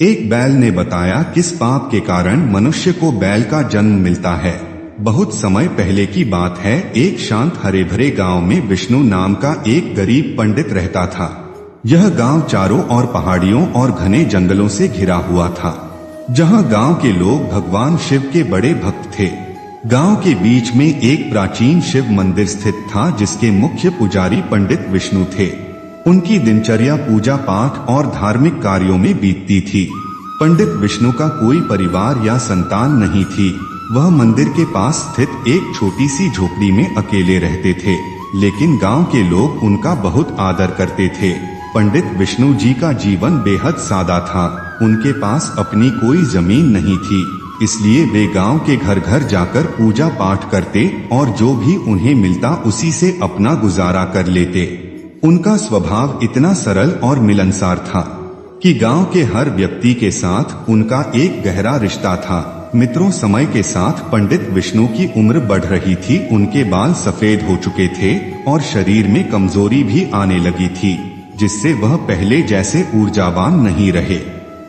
एक बैल ने बताया किस पाप के कारण मनुष्य को बैल का जन्म मिलता है। बहुत समय पहले की बात है। एक शांत हरे भरे गांव में विष्णु नाम का एक गरीब पंडित रहता था। यह गांव चारों ओर पहाड़ियों और घने जंगलों से घिरा हुआ था, जहां गांव के लोग भगवान शिव के बड़े भक्त थे। गांव के बीच में एक प्राचीन शिव मंदिर स्थित था, जिसके मुख्य पुजारी पंडित विष्णु थे। उनकी दिनचर्या पूजा पाठ और धार्मिक कार्यों में बीतती थी। पंडित विष्णु का कोई परिवार या संतान नहीं थी। वह मंदिर के पास स्थित एक छोटी सी झोपड़ी में अकेले रहते थे, लेकिन गांव के लोग उनका बहुत आदर करते थे। पंडित विष्णु जी का जीवन बेहद सादा था। उनके पास अपनी कोई जमीन नहीं थी, इसलिए वे गांव के घर घर जाकर पूजा पाठ करते और जो भी उन्हें मिलता उसी से अपना गुजारा कर लेते। उनका स्वभाव इतना सरल और मिलनसार था कि गांव के हर व्यक्ति के साथ उनका एक गहरा रिश्ता था। मित्रों, समय के साथ पंडित विष्णु की उम्र बढ़ रही थी। उनके बाल सफेद हो चुके थे और शरीर में कमजोरी भी आने लगी थी, जिससे वह पहले जैसे ऊर्जावान नहीं रहे।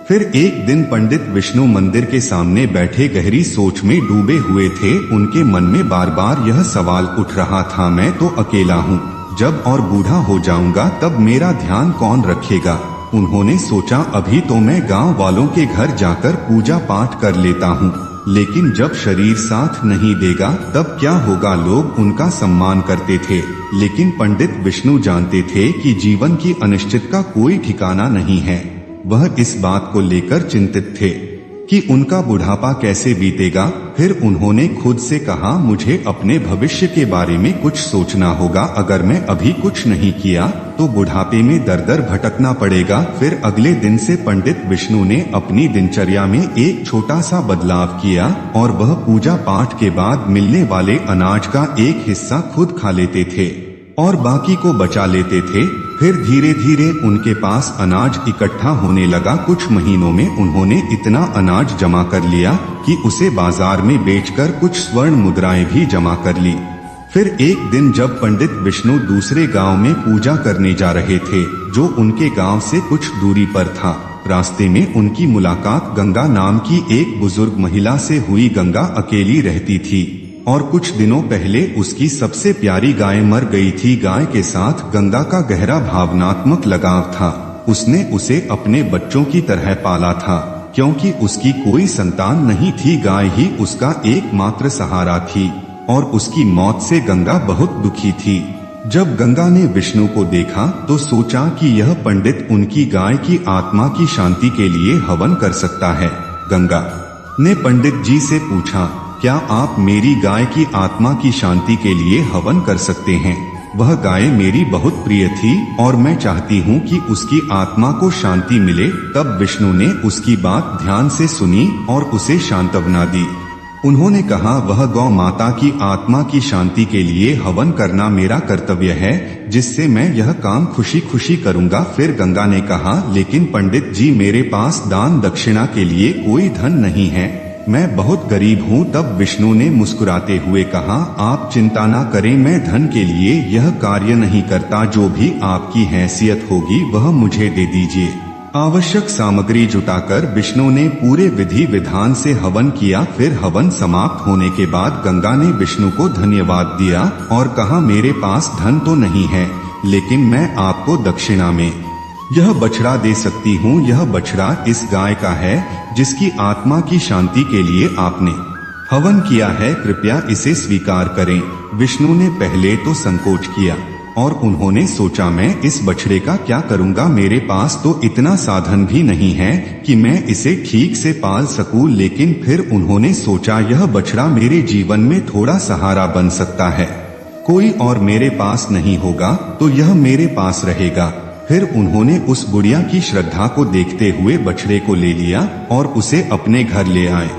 फिर एक दिन पंडित विष्णु मंदिर के सामने बैठे गहरी सोच में डूबे हुए थे। उनके मन में बार बार यह सवाल उठ रहा था, मैं तो अकेला हूँ, जब और बूढ़ा हो जाऊंगा तब मेरा ध्यान कौन रखेगा। उन्होंने सोचा, अभी तो मैं गांव वालों के घर जाकर पूजा पाठ कर लेता हूँ, लेकिन जब शरीर साथ नहीं देगा तब क्या होगा। लोग उनका सम्मान करते थे, लेकिन पंडित विष्णु जानते थे कि जीवन की अनिश्चित का कोई ठिकाना नहीं है। वह इस बात को लेकर चिंतित थे कि उनका बुढ़ापा कैसे बीतेगा। फिर उन्होंने खुद से कहा, मुझे अपने भविष्य के बारे में कुछ सोचना होगा। अगर मैं अभी कुछ नहीं किया तो बुढ़ापे में दर दर भटकना पड़ेगा। फिर अगले दिन से पंडित विष्णु ने अपनी दिनचर्या में एक छोटा सा बदलाव किया और वह पूजा पाठ के बाद मिलने वाले अनाज का एक हिस्सा खुद खा लेते थे और बाकी को बचा लेते थे। फिर धीरे धीरे उनके पास अनाज इकट्ठा होने लगा। कुछ महीनों में उन्होंने इतना अनाज जमा कर लिया कि उसे बाजार में बेचकर कुछ स्वर्ण मुद्राएं भी जमा कर ली। फिर एक दिन जब पंडित विष्णु दूसरे गांव में पूजा करने जा रहे थे, जो उनके गांव से कुछ दूरी पर था, रास्ते में उनकी मुलाकात गंगा नाम की एक बुजुर्ग महिला से हुई। गंगा अकेली रहती थी और कुछ दिनों पहले उसकी सबसे प्यारी गाय मर गई थी। गाय के साथ गंगा का गहरा भावनात्मक लगाव था। उसने उसे अपने बच्चों की तरह पाला था, क्योंकि उसकी कोई संतान नहीं थी। गाय ही उसका एकमात्र सहारा थी और उसकी मौत से गंगा बहुत दुखी थी। जब गंगा ने विष्णु को देखा तो सोचा कि यह पंडित उनकी गाय की आत्मा की शांति के लिए हवन कर सकता है। गंगा ने पंडित जी से पूछा, क्या आप मेरी गाय की आत्मा की शांति के लिए हवन कर सकते हैं? वह गाय मेरी बहुत प्रिय थी और मैं चाहती हूँ कि उसकी आत्मा को शांति मिले। तब विष्णु ने उसकी बात ध्यान से सुनी और उसे सांत्वना दी। उन्होंने कहा, वह गौ माता की आत्मा की शांति के लिए हवन करना मेरा कर्तव्य है, जिससे मैं यह काम खुशी खुशी करूँगा। फिर गंगा ने कहा, लेकिन पंडित जी, मेरे पास दान दक्षिणा के लिए कोई धन नहीं है, मैं बहुत गरीब हूँ। तब विष्णु ने मुस्कुराते हुए कहा, आप चिंता न करें, मैं धन के लिए यह कार्य नहीं करता। जो भी आपकी हैसियत होगी वह मुझे दे दीजिए। आवश्यक सामग्री जुटाकर विष्णु ने पूरे विधि विधान से हवन किया। फिर हवन समाप्त होने के बाद गंगा ने विष्णु को धन्यवाद दिया और कहा, मेरे पास धन तो नहीं है, लेकिन मैं आपको दक्षिणा में यह बछड़ा दे सकती हूँ। यह बछड़ा इस गाय का है जिसकी आत्मा की शांति के लिए आपने हवन किया है, कृपया इसे स्वीकार करें। विष्णु ने पहले तो संकोच किया और उन्होंने सोचा, मैं इस बछड़े का क्या करूँगा, मेरे पास तो इतना साधन भी नहीं है कि मैं इसे ठीक से पाल सकूं। लेकिन फिर उन्होंने सोचा, यह बछड़ा मेरे जीवन में थोड़ा सहारा बन सकता है, कोई और मेरे पास नहीं होगा तो यह मेरे पास रहेगा। फिर उन्होंने उस बुढ़िया की श्रद्धा को देखते हुए बछड़े को ले लिया और उसे अपने घर ले आए।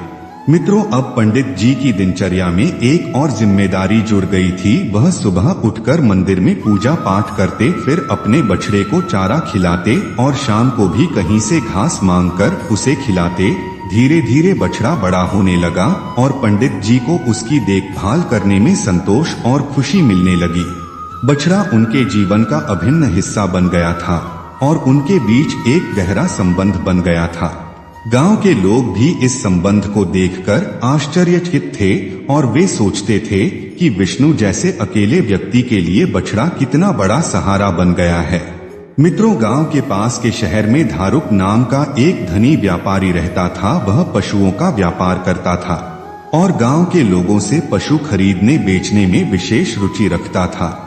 मित्रों, अब पंडित जी की दिनचर्या में एक और जिम्मेदारी जुड़ गई थी। वह सुबह उठकर मंदिर में पूजा पाठ करते, फिर अपने बछड़े को चारा खिलाते और शाम को भी कहीं से घास मांगकर उसे खिलाते। धीरे धीरे बछड़ा बड़ा होने लगा और पंडित जी को उसकी देखभाल करने में संतोष और खुशी मिलने लगी। बछड़ा उनके जीवन का अभिन्न हिस्सा बन गया था और उनके बीच एक गहरा संबंध बन गया था। गांव के लोग भी इस संबंध को देखकर आश्चर्यचकित थे और वे सोचते थे कि विष्णु जैसे अकेले व्यक्ति के लिए बछड़ा कितना बड़ा सहारा बन गया है। मित्रों, गांव के पास के शहर में धारुक नाम का एक धनी व्यापारी रहता था। वह पशुओं का व्यापार करता था और गांव के लोगों से पशु खरीदने बेचने में विशेष रुचि रखता था।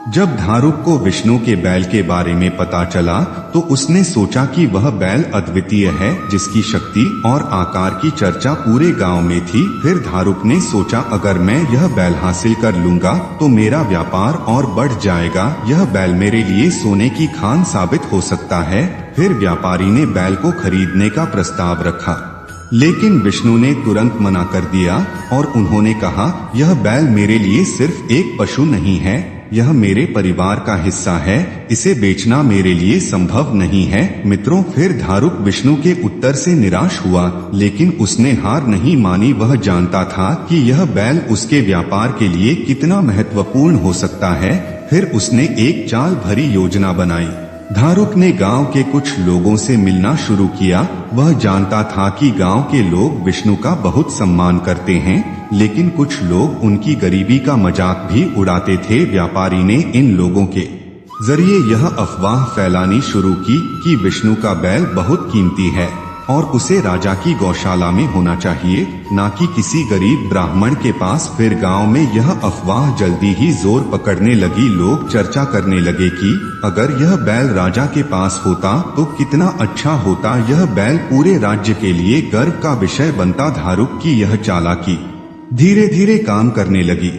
जब धारुक को विष्णु के बैल के बारे में पता चला तो उसने सोचा कि वह बैल अद्वितीय है, जिसकी शक्ति और आकार की चर्चा पूरे गांव में थी। फिर धारुक ने सोचा, अगर मैं यह बैल हासिल कर लूंगा तो मेरा व्यापार और बढ़ जाएगा। यह बैल मेरे लिए सोने की खान साबित हो सकता है। फिर व्यापारी ने बैल को खरीदने का प्रस्ताव रखा, लेकिन विष्णु ने तुरंत मना कर दिया और उन्होंने कहा, यह बैल मेरे लिए सिर्फ एक पशु नहीं है, यह मेरे परिवार का हिस्सा है। इसे बेचना मेरे लिए संभव नहीं है। मित्रों, फिर धारुक विष्णु के उत्तर से निराश हुआ, लेकिन उसने हार नहीं मानी। वह जानता था कि यह बैल उसके व्यापार के लिए कितना महत्वपूर्ण हो सकता है। फिर उसने एक चाल भरी योजना बनाई। धारुक ने गांव के कुछ लोगों से मिलना शुरू किया। वह जानता था कि गांव के लोग विष्णु का बहुत सम्मान करते हैं, लेकिन कुछ लोग उनकी गरीबी का मजाक भी उड़ाते थे। व्यापारी ने इन लोगों के जरिए यह अफवाह फैलानी शुरू की कि विष्णु का बैल बहुत कीमती है और उसे राजा की गौशाला में होना चाहिए, न कि किसी गरीब ब्राह्मण के पास। फिर गांव में यह अफवाह जल्दी ही जोर पकड़ने लगी। लोग चर्चा करने लगे कि अगर यह बैल राजा के पास होता तो कितना अच्छा होता। यह बैल पूरे राज्य के लिए गर्व का विषय बनता। धारुक की यह चालाकी धीरे धीरे काम करने लगी।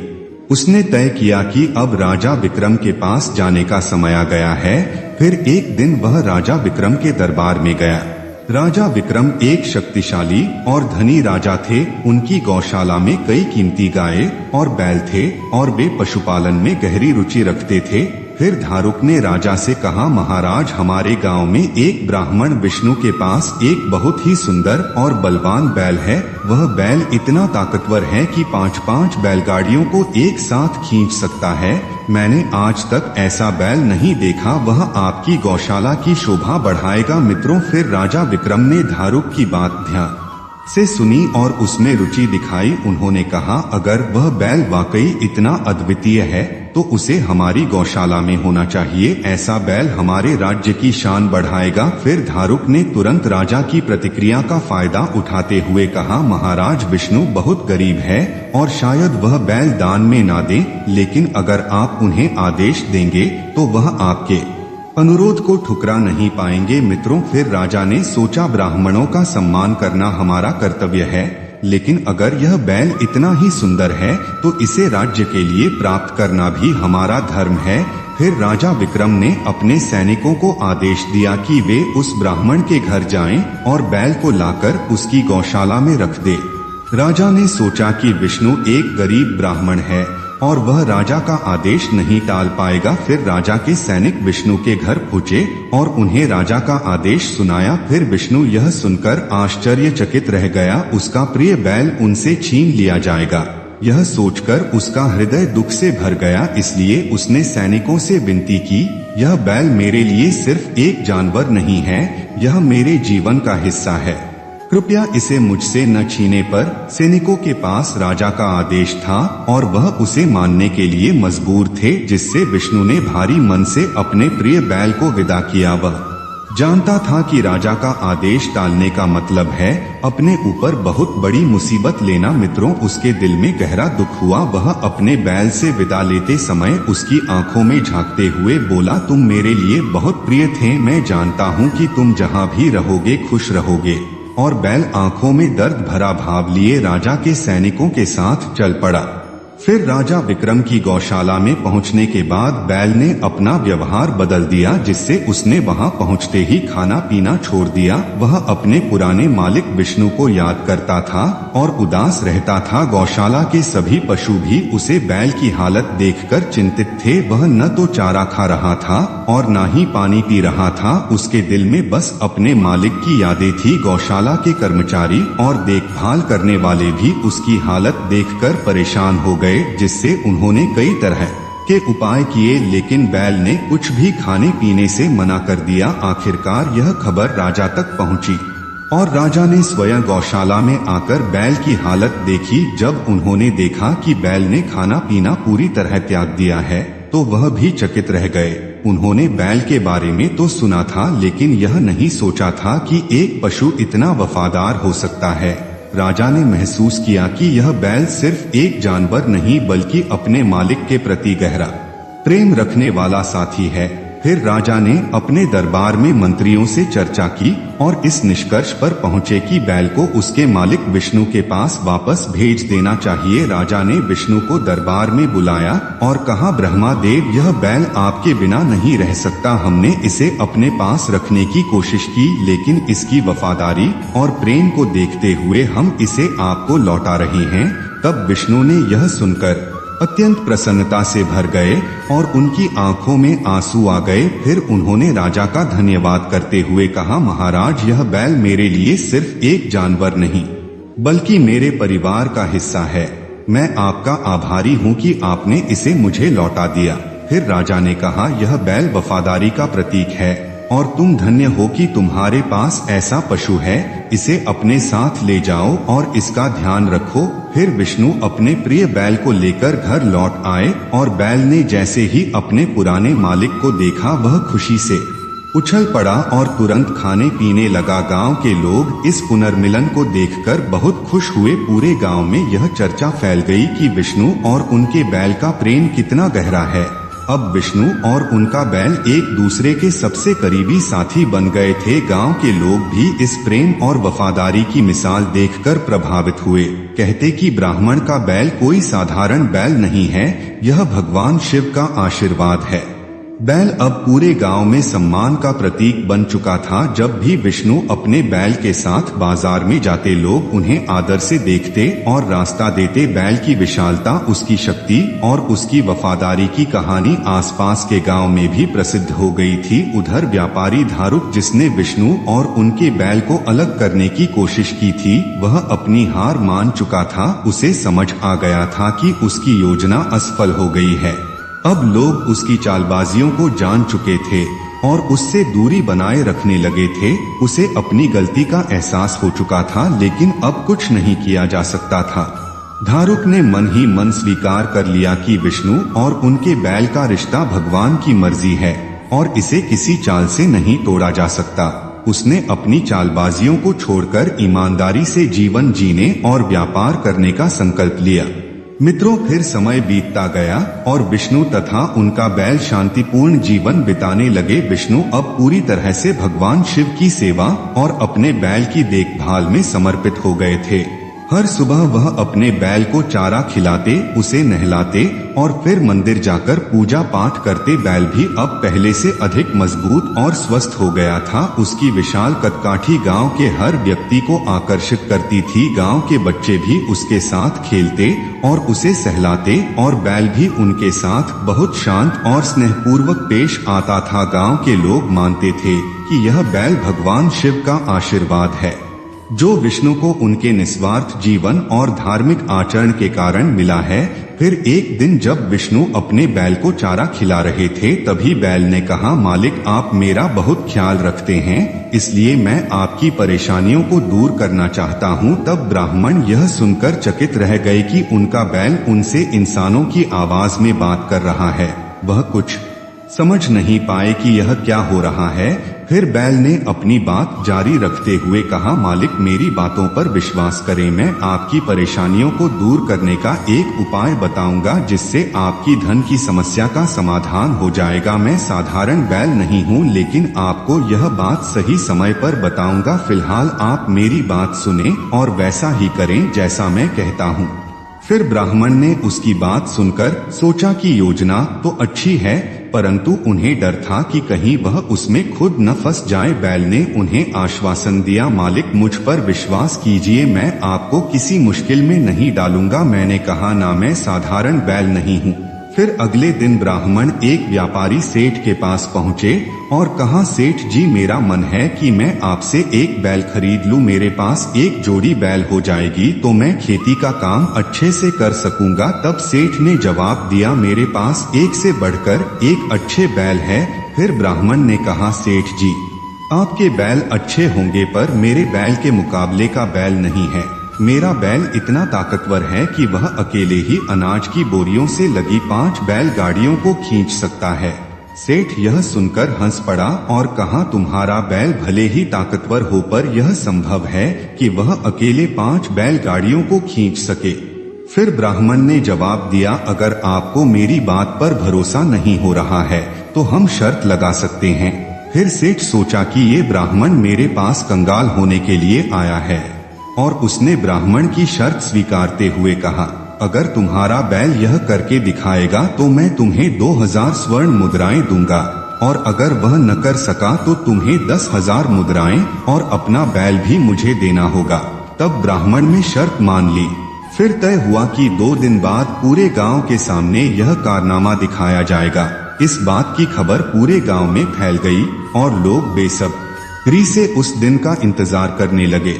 उसने तय किया कि अब राजा विक्रम के पास जाने का समय आ गया है। फिर एक दिन वह राजा विक्रम के दरबार में गया। राजा विक्रम एक शक्तिशाली और धनी राजा थे। उनकी गौशाला में कई कीमती गायें और बैल थे और वे पशुपालन में गहरी रुचि रखते थे। फिर धारुक ने राजा से कहा, महाराज, हमारे गांव में एक ब्राह्मण विष्णु के पास एक बहुत ही सुंदर और बलवान बैल है। वह बैल इतना ताकतवर है कि 5-5 बैलगाड़ियों को एक साथ खींच सकता है। मैंने आज तक ऐसा बैल नहीं देखा। वह आपकी गौशाला की शोभा बढ़ाएगा। मित्रों, फिर राजा विक्रम ने धारुक की बात ध्यान से सुनी और उसमें रुचि दिखाई। उन्होंने कहा, अगर वह बैल वाकई इतना अद्वितीय है तो उसे हमारी गौशाला में होना चाहिए। ऐसा बैल हमारे राज्य की शान बढ़ाएगा। फिर धारुक ने तुरंत राजा की प्रतिक्रिया का फायदा उठाते हुए कहा, महाराज, विष्णु बहुत गरीब है और शायद वह बैल दान में ना दे, लेकिन अगर आप उन्हें आदेश देंगे तो वह आपके अनुरोध को ठुकरा नहीं पाएंगे। मित्रों, फिर राजा ने सोचा, ब्राह्मणों का सम्मान करना हमारा कर्तव्य है, लेकिन अगर यह बैल इतना ही सुंदर है तो इसे राज्य के लिए प्राप्त करना भी हमारा धर्म है। फिर राजा विक्रम ने अपने सैनिकों को आदेश दिया कि वे उस ब्राह्मण के घर जाएं और बैल को लाकर उसकी गौशाला में रख दे। राजा ने सोचा कि विष्णु एक गरीब ब्राह्मण है और वह राजा का आदेश नहीं टाल पाएगा। फिर राजा के सैनिक विष्णु के घर पहुंचे और उन्हें राजा का आदेश सुनाया। फिर विष्णु यह सुनकर आश्चर्यचकित रह गया। उसका प्रिय बैल उनसे छीन लिया जाएगा, यह सोचकर उसका हृदय दुख से भर गया। इसलिए उसने सैनिकों से विनती की, यह बैल मेरे लिए सिर्फ एक जानवर नहीं है, यह मेरे जीवन का हिस्सा है। कृपया इसे मुझसे न छीने। पर सैनिकों के पास राजा का आदेश था और वह उसे मानने के लिए मजबूर थे, जिससे विष्णु ने भारी मन से अपने प्रिय बैल को विदा किया। वह जानता था कि राजा का आदेश टालने का मतलब है अपने ऊपर बहुत बड़ी मुसीबत लेना। मित्रों, उसके दिल में गहरा दुख हुआ। वह अपने बैल से विदा लेते समय उसकी आंखों में झांकते हुए बोला, तुम मेरे लिए बहुत प्रिय थे। मैं जानता हूँ कि तुम जहाँ भी रहोगे खुश रहोगे। और बैल आंखों में दर्द भरा भाव लिए राजा के सैनिकों के साथ चल पड़ा। फिर राजा विक्रम की गौशाला में पहुंचने के बाद बैल ने अपना व्यवहार बदल दिया, जिससे उसने वहां पहुंचते ही खाना पीना छोड़ दिया। वह अपने पुराने मालिक विष्णु को याद करता था और उदास रहता था। गौशाला के सभी पशु भी उसे बैल की हालत देखकर चिंतित थे। वह न तो चारा खा रहा था और न ही पानी पी रहा था। उसके दिल में बस अपने मालिक की यादें थी। गौशाला के कर्मचारी और देखभाल करने वाले भी उसकी हालत देखकर परेशान हो गए, जिससे उन्होंने कई तरह के उपाय किए, लेकिन बैल ने कुछ भी खाने पीने से मना कर दिया। आखिरकार यह खबर राजा तक पहुंची और राजा ने स्वयं गौशाला में आकर बैल की हालत देखी। जब उन्होंने देखा कि बैल ने खाना पीना पूरी तरह त्याग दिया है तो वह भी चकित रह गए। उन्होंने बैल के बारे में तो सुना था, लेकिन यह नहीं सोचा था कि एक पशु इतना वफादार हो सकता है। राजा ने महसूस किया कि यह बैल सिर्फ एक जानवर नहीं बल्कि अपने मालिक के प्रति गहरा प्रेम रखने वाला साथी है। फिर राजा ने अपने दरबार में मंत्रियों से चर्चा की और इस निष्कर्ष पर पहुंचे कि बैल को उसके मालिक विष्णु के पास वापस भेज देना चाहिए। राजा ने विष्णु को दरबार में बुलाया और कहा, ब्रह्मा देव, यह बैल आपके बिना नहीं रह सकता। हमने इसे अपने पास रखने की कोशिश की, लेकिन इसकी वफादारी और प्रेम को देखते हुए हम इसे आपको लौटा रहे हैं। तब विष्णु ने यह सुनकर अत्यंत प्रसन्नता से भर गए और उनकी आंखों में आंसू आ गए। फिर उन्होंने राजा का धन्यवाद करते हुए कहा, महाराज, यह बैल मेरे लिए सिर्फ एक जानवर नहीं बल्कि मेरे परिवार का हिस्सा है। मैं आपका आभारी हूँ कि आपने इसे मुझे लौटा दिया। फिर राजा ने कहा, यह बैल वफादारी का प्रतीक है और तुम धन्य हो कि तुम्हारे पास ऐसा पशु है। इसे अपने साथ ले जाओ और इसका ध्यान रखो। फिर विष्णु अपने प्रिय बैल को लेकर घर लौट आए और बैल ने जैसे ही अपने पुराने मालिक को देखा वह खुशी से उछल पड़ा और तुरंत खाने पीने लगा। गांव के लोग इस पुनर्मिलन को देखकर बहुत खुश हुए। पूरे गांव में यह चर्चा फैल गई कि विष्णु और उनके बैल का प्रेम कितना गहरा है। अब विष्णु और उनका बैल एक दूसरे के सबसे करीबी साथी बन गए थे। गांव के लोग भी इस प्रेम और वफादारी की मिसाल देखकर प्रभावित हुए। कहते कि ब्राह्मण का बैल कोई साधारण बैल नहीं है, यह भगवान शिव का आशीर्वाद है। बैल अब पूरे गांव में सम्मान का प्रतीक बन चुका था। जब भी विष्णु अपने बैल के साथ बाजार में जाते, लोग उन्हें आदर से देखते और रास्ता देते। बैल की विशालता, उसकी शक्ति और उसकी वफादारी की कहानी आसपास के गांव में भी प्रसिद्ध हो गई थी। उधर व्यापारी धारुक, जिसने विष्णु और उनके बैल को अलग करने की कोशिश की थी, वह अपनी हार मान चुका था। उसे समझ आ गया था कि उसकी योजना असफल हो गई है। अब लोग उसकी चालबाजियों को जान चुके थे और उससे दूरी बनाए रखने लगे थे। उसे अपनी गलती का एहसास हो चुका था, लेकिन अब कुछ नहीं किया जा सकता था। धारुक ने मन ही मन स्वीकार कर लिया कि विष्णु और उनके बैल का रिश्ता भगवान की मर्जी है और इसे किसी चाल से नहीं तोड़ा जा सकता। उसने अपनी चालबाजियों को छोड़कर ईमानदारी से जीवन जीने और व्यापार करने का संकल्प लिया। मित्रों, फिर समय बीतता गया और विष्णु तथा उनका बैल शांतिपूर्ण जीवन बिताने लगे। विष्णु अब पूरी तरह से भगवान शिव की सेवा और अपने बैल की देखभाल में समर्पित हो गए थे। हर सुबह वह अपने बैल को चारा खिलाते, उसे नहलाते और फिर मंदिर जाकर पूजा पाठ करते। बैल भी अब पहले से अधिक मजबूत और स्वस्थ हो गया था। उसकी विशाल कदकाठी गांव के हर व्यक्ति को आकर्षित करती थी। गांव के बच्चे भी उसके साथ खेलते और उसे सहलाते और बैल भी उनके साथ बहुत शांत और स्नेहपूर्वक पेश आता था। गांव के लोग मानते थे कि यह बैल भगवान शिव का आशीर्वाद है, जो विष्णु को उनके निस्वार्थ जीवन और धार्मिक आचरण के कारण मिला है। फिर एक दिन जब विष्णु अपने बैल को चारा खिला रहे थे, तभी बैल ने कहा, मालिक, आप मेरा बहुत ख्याल रखते हैं, इसलिए मैं आपकी परेशानियों को दूर करना चाहता हूँ। तब ब्राह्मण यह सुनकर चकित रह गए कि उनका बैल उनसे इंसानों की आवाज में बात कर रहा है। वह कुछ समझ नहीं पाए कि यह क्या हो रहा है। फिर बैल ने अपनी बात जारी रखते हुए कहा, मालिक, मेरी बातों पर विश्वास करें, मैं आपकी परेशानियों को दूर करने का एक उपाय बताऊंगा जिससे आपकी धन की समस्या का समाधान हो जाएगा। मैं साधारण बैल नहीं हूँ, लेकिन आपको यह बात सही समय पर बताऊंगा। फिलहाल आप मेरी बात सुने और वैसा ही करें जैसा मैं कहता हूँ। फिर ब्राह्मण ने उसकी बात सुनकर सोचा कि योजना तो अच्छी है, परंतु उन्हें डर था कि कहीं वह उसमें खुद न फंस जाए। बैल ने उन्हें आश्वासन दिया, मालिक, मुझ पर विश्वास कीजिए, मैं आपको किसी मुश्किल में नहीं डालूंगा। मैंने कहा ना, मैं साधारण बैल नहीं हूँ। फिर अगले दिन ब्राह्मण एक व्यापारी सेठ के पास पहुँचे और कहा, सेठ जी, मेरा मन है कि मैं आपसे एक बैल खरीद लूं। मेरे पास एक जोड़ी बैल हो जाएगी तो मैं खेती का काम अच्छे से कर सकूंगा। तब सेठ ने जवाब दिया, मेरे पास एक से बढ़कर एक अच्छे बैल है। फिर ब्राह्मण ने कहा, सेठ जी, आपके बैल अच्छे होंगे पर मेरे बैल के मुकाबले का बैल नहीं है। मेरा बैल इतना ताकतवर है कि वह अकेले ही अनाज की बोरियों से लगी 5 बैलगाड़ियों को खींच सकता है। सेठ यह सुनकर हंस पड़ा और कहा, तुम्हारा बैल भले ही ताकतवर हो पर यह संभव है कि वह अकेले 5 बैलगाड़ियों को खींच सके। फिर ब्राह्मण ने जवाब दिया, अगर आपको मेरी बात पर भरोसा नहीं हो रहा है तो हम शर्त लगा सकते हैं। फिर सेठ सोचा कि ये ब्राह्मण मेरे पास कंगाल होने के लिए आया है और उसने ब्राह्मण की शर्त स्वीकारते हुए कहा, अगर तुम्हारा बैल यह करके दिखाएगा तो मैं तुम्हें 2000 स्वर्ण मुद्राएं दूंगा और अगर वह न कर सका तो तुम्हें 10,000 मुद्राएं और अपना बैल भी मुझे देना होगा। तब ब्राह्मण ने शर्त मान ली। फिर तय हुआ कि 2 दिन बाद पूरे गांव के सामने यह कारनामा दिखाया जाएगा। इस बात की खबर पूरे गांव में फैल गई और लोग बेसब्री से उस दिन का इंतजार करने लगे।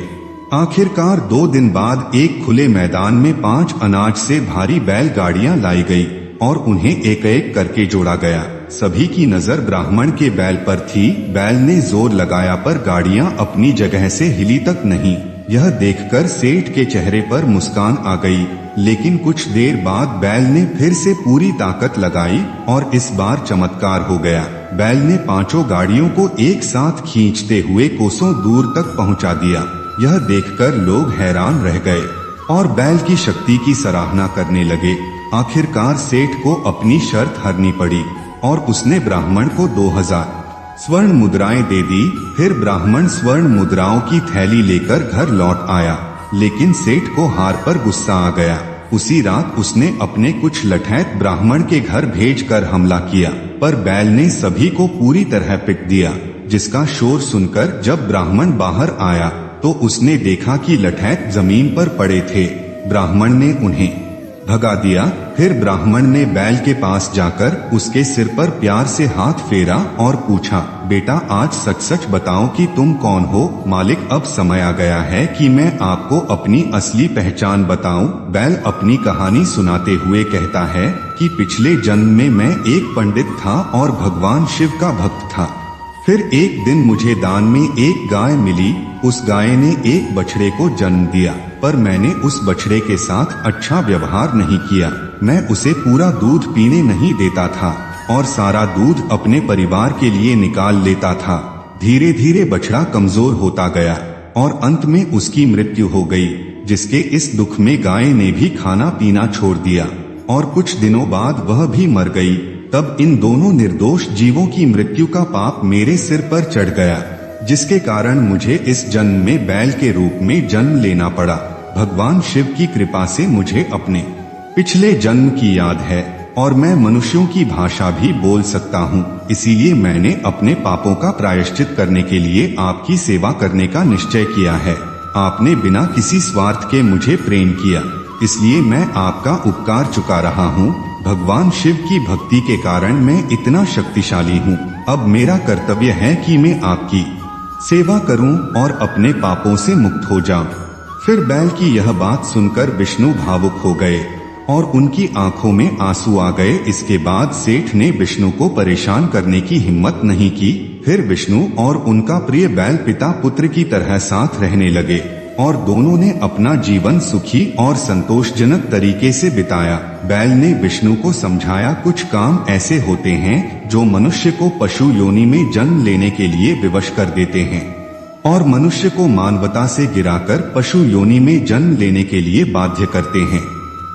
आखिरकार 2 दिन बाद एक खुले मैदान में 5 अनाज से भारी बैलगाड़ियां लाई गई और उन्हें एक एक करके जोड़ा गया। सभी की नजर ब्राह्मण के बैल पर थी। बैल ने जोर लगाया पर गाड़ियां अपनी जगह से हिली तक नहीं। यह देखकर सेठ के चेहरे पर मुस्कान आ गई, लेकिन कुछ देर बाद बैल ने फिर से पूरी ताकत लगाई और इस बार चमत्कार हो गया। बैल ने 5 गाड़ियों को एक साथ खींचते हुए कोसों दूर तक पहुंचा दिया। यह देखकर लोग हैरान रह गए और बैल की शक्ति की सराहना करने लगे। आखिरकार सेठ को अपनी शर्त हारनी पड़ी और उसने ब्राह्मण को 2000 स्वर्ण मुद्राएं दे दी। फिर ब्राह्मण स्वर्ण मुद्राओं की थैली लेकर घर लौट आया, लेकिन सेठ को हार पर गुस्सा आ गया। उसी रात उसने अपने कुछ लठैत ब्राह्मण के घर भेजकर हमला किया, पर बैल ने सभी को पूरी तरह पिट दिया। जिसका शोर सुनकर जब ब्राह्मण बाहर आया तो उसने देखा कि लठैत जमीन पर पड़े थे। ब्राह्मण ने उन्हें भगा दिया। फिर ब्राह्मण ने बैल के पास जाकर उसके सिर पर प्यार से हाथ फेरा और पूछा, बेटा आज सच सच बताओ कि तुम कौन हो? मालिक, अब समय आ गया है कि मैं आपको अपनी असली पहचान बताऊं। बैल अपनी कहानी सुनाते हुए कहता है कि पिछले जन्म में मैं एक पंडित था और भगवान शिव का भक्त था। फिर एक दिन मुझे दान में एक गाय मिली। उस गाय ने एक बछड़े को जन्म दिया, पर मैंने उस बछड़े के साथ अच्छा व्यवहार नहीं किया। मैं उसे पूरा दूध पीने नहीं देता था और सारा दूध अपने परिवार के लिए निकाल लेता था। धीरे धीरे बछड़ा कमजोर होता गया और अंत में उसकी मृत्यु हो गई, जिसके इस दुख में गाय ने भी खाना पीना छोड़ दिया और कुछ दिनों बाद वह भी मर गई। तब इन दोनों निर्दोष जीवों की मृत्यु का पाप मेरे सिर पर चढ़ गया, जिसके कारण मुझे इस जन्म में बैल के रूप में जन्म लेना पड़ा। भगवान शिव की कृपा से मुझे अपने पिछले जन्म की याद है और मैं मनुष्यों की भाषा भी बोल सकता हूँ। इसीलिए मैंने अपने पापों का प्रायश्चित करने के लिए आपकी सेवा करने का निश्चय किया है। आपने बिना किसी स्वार्थ के मुझे प्रेम किया, इसलिए मैं आपका उपकार चुका रहा हूँ। भगवान शिव की भक्ति के कारण मैं इतना शक्तिशाली हूँ। अब मेरा कर्तव्य है कि मैं आपकी सेवा करूं और अपने पापों से मुक्त हो जाऊं। फिर बैल की यह बात सुनकर विष्णु भावुक हो गए और उनकी आंखों में आंसू आ गए। इसके बाद सेठ ने विष्णु को परेशान करने की हिम्मत नहीं की। फिर विष्णु और उनका प्रिय बैल पिता पुत्र की तरह साथ रहने लगे और दोनों ने अपना जीवन सुखी और संतोषजनक तरीके से बिताया। बैल ने विष्णु को समझाया, कुछ काम ऐसे होते हैं जो मनुष्य को पशु योनि में जन्म लेने के लिए विवश कर देते हैं और मनुष्य को मानवता से गिराकर पशु योनि में जन्म लेने के लिए बाध्य करते हैं।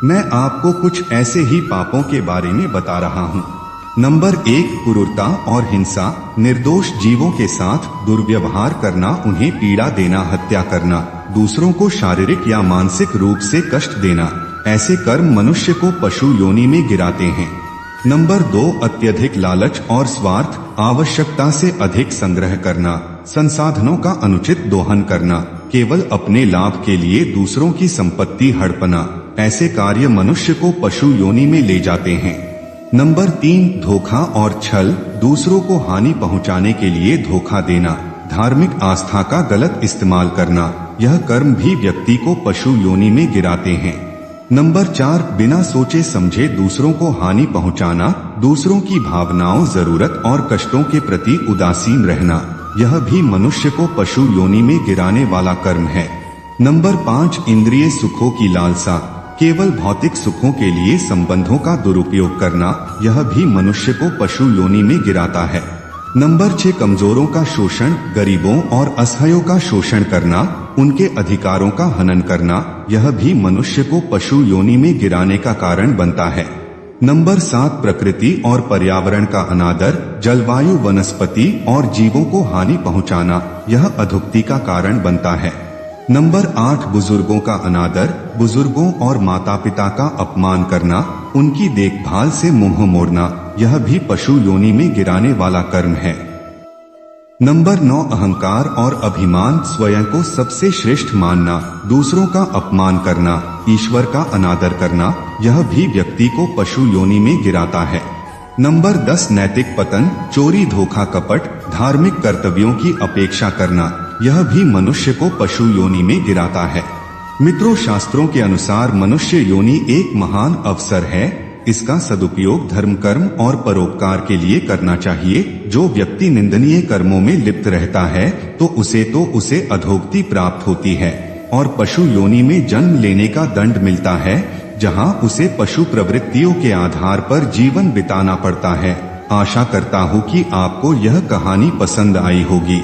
मैं आपको कुछ ऐसे ही पापों के बारे में बता रहा हूँ। नंबर 1, क्रूरता और हिंसा। निर्दोष जीवों के साथ दुर्व्यवहार करना, उन्हें पीड़ा देना, हत्या करना, दूसरों को शारीरिक या मानसिक रूप से कष्ट देना। ऐसे कर्म मनुष्य को पशु योनि में गिराते हैं। नंबर 2, अत्यधिक लालच और स्वार्थ। आवश्यकता से अधिक संग्रह करना, संसाधनों का अनुचित दोहन करना, केवल अपने लाभ के लिए दूसरों की संपत्ति हड़पना। ऐसे कार्य मनुष्य को पशु योनि में ले जाते हैं। नंबर 3, धोखा और छल। दूसरों को हानि पहुंचाने के लिए धोखा देना, धार्मिक आस्था का गलत इस्तेमाल करना। यह कर्म भी व्यक्ति को पशु योनि में गिराते हैं। नंबर 4, बिना सोचे समझे दूसरों को हानि पहुंचाना, दूसरों की भावनाओं, जरूरत और कष्टों के प्रति उदासीन रहना। यह भी मनुष्य को पशु योनि में गिराने वाला कर्म है। नंबर 5, इंद्रिय सुखों की लालसा, केवल भौतिक सुखों के लिए संबंधों का दुरुपयोग करना, यह भी मनुष्य को पशु योनि में गिराता है। नंबर 6, कमजोरों का शोषण, गरीबों और असहायों का शोषण करना, उनके अधिकारों का हनन करना, यह भी मनुष्य को पशु योनि में गिराने का कारण बनता है। नंबर 7, प्रकृति और पर्यावरण का अनादर, जलवायु, वनस्पति और जीवों को हानि पहुंचाना, यह अधोगति का कारण बनता है। नंबर 8, बुजुर्गों का अनादर, बुजुर्गों और माता पिता का अपमान करना, उनकी देखभाल से मुंह मोड़ना, यह भी पशु योनि में गिराने वाला कर्म है। नंबर 9, अहंकार और अभिमान, स्वयं को सबसे श्रेष्ठ मानना, दूसरों का अपमान करना, ईश्वर का अनादर करना, यह भी व्यक्ति को पशु योनि में गिराता है। नंबर 10, नैतिक पतन, चोरी, धोखा, कपट, धार्मिक कर्तव्यों की अपेक्षा करना, यह भी मनुष्य को पशु योनि में गिराता है। मित्रों, शास्त्रों के अनुसार मनुष्य योनि एक महान अवसर है। इसका सदुपयोग धर्म, कर्म और परोपकार के लिए करना चाहिए। जो व्यक्ति निंदनीय कर्मों में लिप्त रहता है तो उसे अधोगति प्राप्त होती है और पशु योनि में जन्म लेने का दंड मिलता है, जहां उसे पशु प्रवृत्तियों के आधार पर जीवन बिताना पड़ता है। आशा करता हूं कि आपको यह कहानी पसंद आई होगी,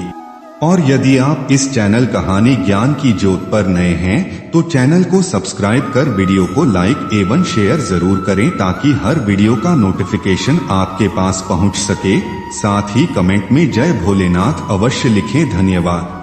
और यदि आप इस चैनल कहानी ज्ञान की ज्योत पर नए हैं तो चैनल को सब्सक्राइब कर वीडियो को लाइक एवं शेयर जरूर करें, ताकि हर वीडियो का नोटिफिकेशन आपके पास पहुंच सके। साथ ही कमेंट में जय भोलेनाथ अवश्य लिखें। धन्यवाद।